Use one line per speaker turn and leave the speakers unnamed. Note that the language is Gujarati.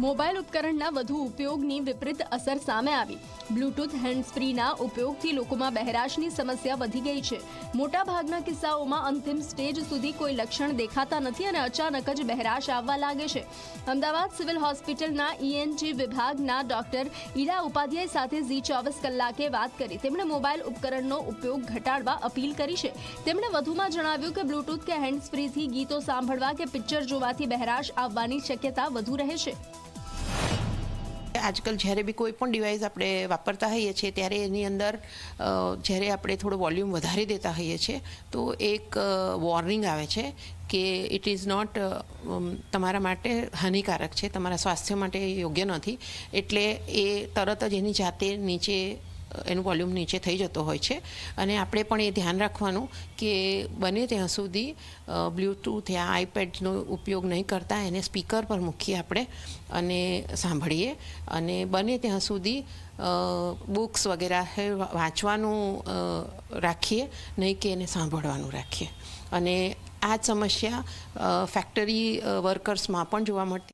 મોબાઈલ ઉપકરણના વધુ ઉપયોગની વિપરીત અસર સામે આવી। બ્લૂટૂથ હેન્ડ્સફ્રીના ઉપયોગથી લોકોમાં બહેરાશની સમસ્યા વધી ગઈ છે। મોટાભાગના કિસ્સાઓમાં અંતિમ સ્ટેજ સુધી કોઈ લક્ષણ દેખાતા નથી અને અચાનક જ બહેરાશ આવવા લાગે છે। અમદાવાદ સિવિલ હોસ્પિટલના ઈએનટી વિભાગના ડોક્ટર ઈરા ઉપાધ્યાય સાથે ઝી24 કલાકે વાત કરી। તેમણે મોબાઈલ ઉપકરણનો ઉપયોગ ઘટાડવા અપીલ કરી છે। તેમણે વધુમાં જણાવ્યું કે બ્લૂટૂથ કે હેન્ડ્સફ્રીથી ગીતો સાંભળવા કે પિક્ચર જોવાથી બહેરાશ આવવાની શક્યતા વધુ રહે છે।
આજકાલ જ્યારે બી કોઈ પણ ડિવાઇસ આપણે વાપરતા હોઈએ છીએ ત્યારે એની અંદર જ્યારે આપણે થોડો વોલ્યુમ વધારી દેતા હોઈએ છીએ તો એક વોર્નિંગ આવે છે કે ઇટ ઇઝ નોટ તમારા માટે હાનિકારક છે, તમારા સ્વાસ્થ્ય માટે યોગ્ય નથી, એટલે એ તરત જ એની જાતે નીચે એનું વોલ્યુમ નીચે થઈ જતો હોય છે। અને આપણે પણ એ ધ્યાન રાખવાનું કે બને ત્યાં સુધી બ્લૂટૂથ યા આઈપેડનો ઉપયોગ નહીં કરતા એને સ્પીકર પર મૂકીએ આપણે અને સાંભળીએ, અને બને ત્યાં સુધી બુક્સ વગેરે વાંચવાનું રાખીએ, નહીં કે એને સાંભળવાનું રાખીએ। અને આ જ સમસ્યા ફેક્ટરી વર્કર્સમાં પણ જોવા મળતી